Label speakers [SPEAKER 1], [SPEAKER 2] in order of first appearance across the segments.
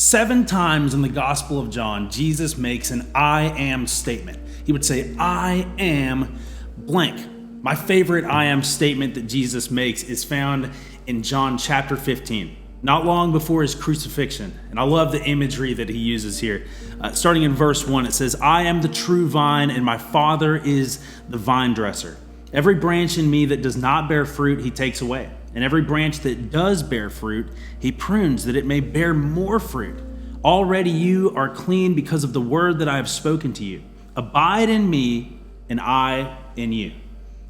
[SPEAKER 1] 7 times in the Gospel of John, Jesus makes an I am statement. He would say, I am blank. My favorite I am statement that Jesus makes is found in John chapter 15, not long before his crucifixion. And I love the imagery that he uses here. Starting in verse 1, it says, I am the true vine, and my Father is the vine dresser. Every branch in me that does not bear fruit, he takes away. And every branch that does bear fruit, he prunes that it may bear more fruit. Already you are clean because of the word that I have spoken to you. Abide in me, and I in you.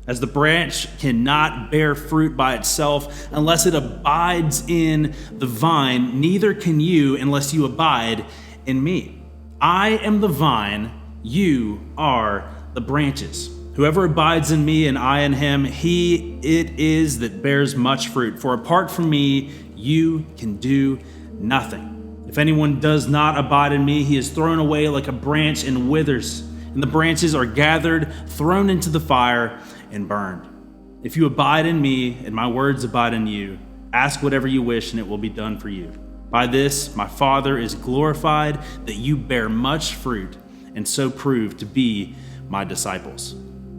[SPEAKER 1] As the branch cannot bear fruit by itself unless it abides in the vine, neither can you unless you abide in me. I am the vine, you are the branches. Whoever abides in me and I in him, he it is that bears much fruit. For apart from me, you can do nothing. If anyone does not abide in me, he is thrown away like a branch and withers, and the branches are gathered, thrown into the fire, and burned. If you abide in me and my words abide in you, ask whatever you wish and it will be done for you. By this, my Father is glorified, that you bear much fruit and so prove to be my disciples.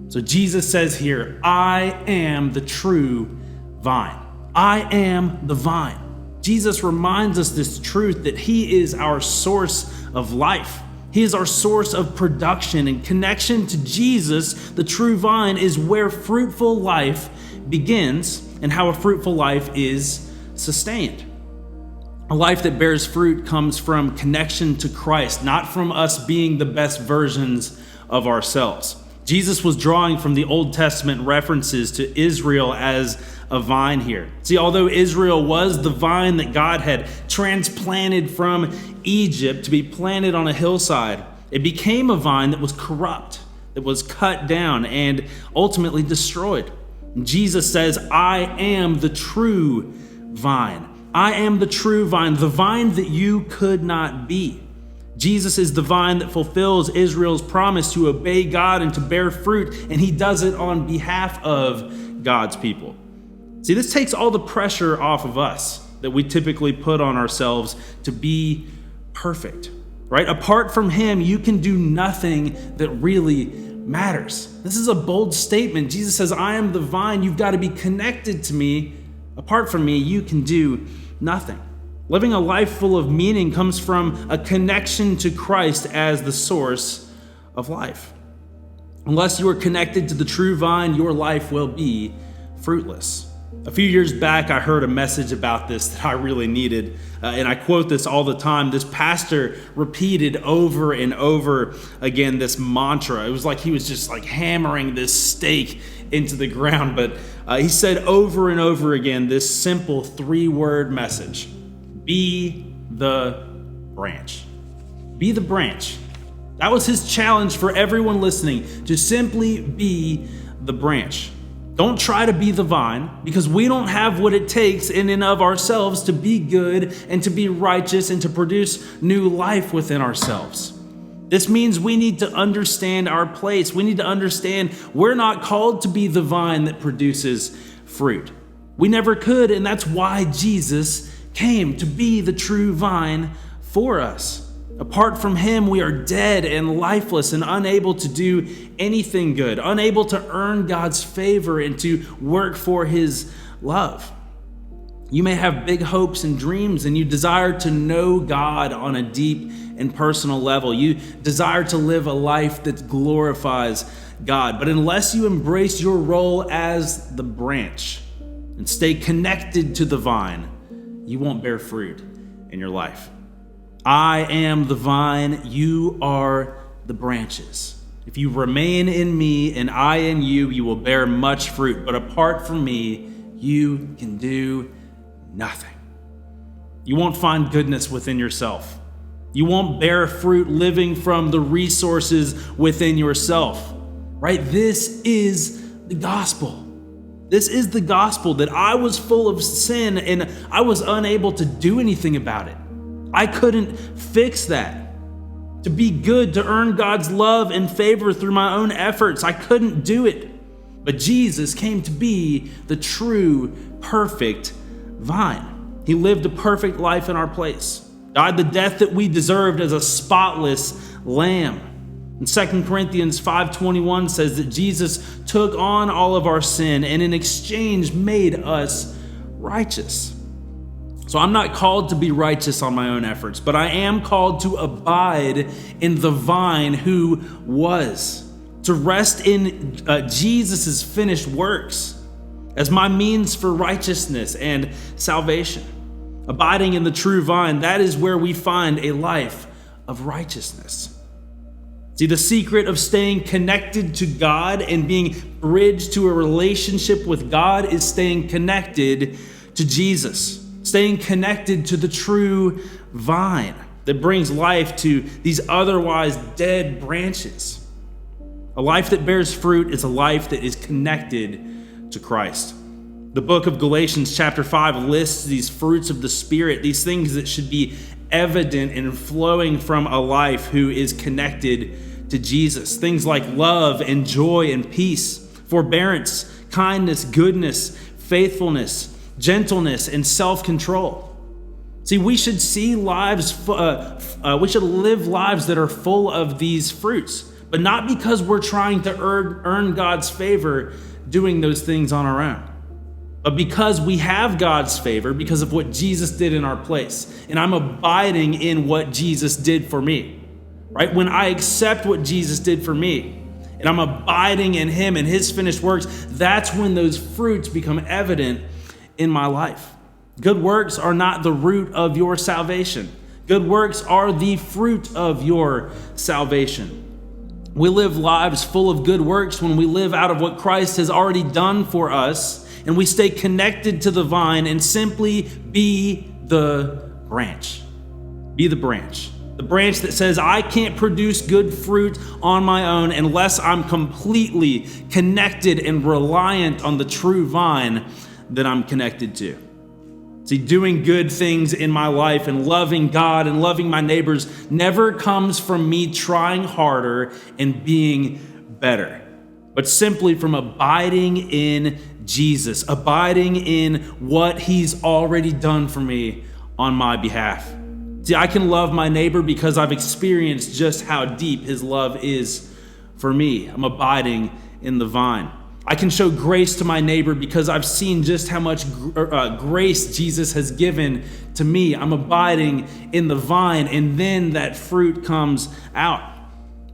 [SPEAKER 1] So Jesus says here, I am the true vine. I am the vine. Jesus reminds us this truth that he is our source of life. He is our source of production, and connection to Jesus, the true vine, is where fruitful life begins and how a fruitful life is sustained. A life that bears fruit comes from connection to Christ, not from us being the best versions of ourselves. Jesus was drawing from the Old Testament references to Israel as a vine here. See, although Israel was the vine that God had transplanted from Egypt to be planted on a hillside, it became a vine that was corrupt, that was cut down and ultimately destroyed. And Jesus says, I am the true vine. I am the true vine, the vine that you could not be. Jesus is the vine that fulfills Israel's promise to obey God and to bear fruit, and he does it on behalf of God's people. See, this takes all the pressure off of us that we typically put on ourselves to be perfect, right? Apart from him, you can do nothing that really matters. This is a bold statement. Jesus says, I am the vine. You've got to be connected to me. Apart from me, you can do nothing. Living a life full of meaning comes from a connection to Christ as the source of life. Unless you are connected to the true vine, your life will be fruitless. A few years back, I heard a message about this that I really needed, and I quote this all the time. This pastor repeated over and over again this mantra. It was like he was just like hammering this stake into the ground, but he said over and over again this simple 3-word message: be the branch. Be the branch. That was his challenge for everyone listening, to simply be the branch. Don't try to be the vine, because we don't have what it takes in and of ourselves to be good and to be righteous and to produce new life within ourselves. This means we need to understand our place. We need to understand we're not called to be the vine that produces fruit. We never could, and that's why Jesus came, to be the true vine for us. Apart from him, we are dead and lifeless and unable to do anything good, unable to earn God's favor and to work for his love. You may have big hopes and dreams, and you desire to know God on a deep and personal level. You desire to live a life that glorifies God. But unless you embrace your role as the branch and stay connected to the vine, you won't bear fruit in your life. I am the vine, you are the branches. If you remain in me and I in you, you will bear much fruit. But apart from me, you can do nothing. You won't find goodness within yourself. You won't bear fruit living from the resources within yourself, right? This is the gospel. This is the gospel, that I was full of sin and I was unable to do anything about it. I couldn't fix that. To be good, to earn God's love and favor through my own efforts, I couldn't do it. But Jesus came to be the true, perfect vine. He lived a perfect life in our place. died the death that we deserved as a spotless lamb. And 2 Corinthians 5:21 says that Jesus took on all of our sin and in exchange made us righteous. So I'm not called to be righteous on my own efforts, but I am called to abide in the vine who was, to rest in Jesus' finished works as my means for righteousness and salvation. Abiding in the true vine, that is where we find a life of righteousness. See, the secret of staying connected to God and being bridged to a relationship with God is staying connected to Jesus, staying connected to the true vine that brings life to these otherwise dead branches. A life that bears fruit is a life that is connected to Christ. The book of Galatians chapter 5 lists these fruits of the Spirit, these things that should be evident and flowing from a life who is connected to Jesus. Things like love and joy and peace, forbearance, kindness, goodness, faithfulness, gentleness, and self-control. See, we should live lives that are full of these fruits, but not because we're trying to earn God's favor doing those things on our own, but because we have God's favor because of what Jesus did in our place. And I'm abiding in what Jesus did for me, right? When I accept what Jesus did for me and I'm abiding in him and his finished works, that's when those fruits become evident in my life. Good works are not the root of your salvation. Good works are the fruit of your salvation. We live lives full of good works when we live out of what Christ has already done for us, and we stay connected to the vine and simply be the branch. Be the branch. The branch that says, I can't produce good fruit on my own unless I'm completely connected and reliant on the true vine that I'm connected to. See, doing good things in my life and loving God and loving my neighbors never comes from me trying harder and being better, but simply from abiding in Jesus, abiding in what he's already done for me on my behalf. See, I can love my neighbor because I've experienced just how deep his love is for me. I'm abiding in the vine. I can show grace to my neighbor because I've seen just how much grace Jesus has given to me. I'm abiding in the vine, and then that fruit comes out.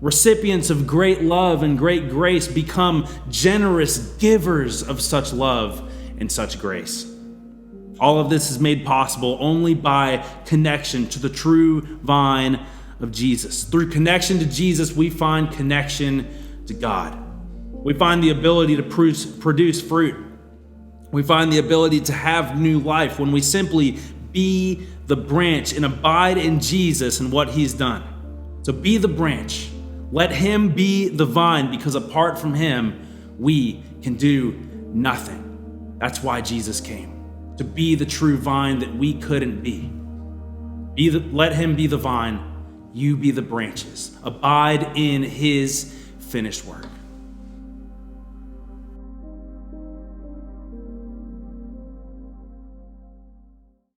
[SPEAKER 1] Recipients of great love and great grace become generous givers of such love and such grace. All of this is made possible only by connection to the true vine of Jesus. Through connection to Jesus, we find connection to God. We find the ability to produce fruit. We find the ability to have new life when we simply be the branch and abide in Jesus and what he's done. So be the branch. Let him be the vine, because apart from him, we can do nothing. That's why Jesus came, to be the true vine that we couldn't be. Let him be the vine, you be the branches. Abide in his finished work.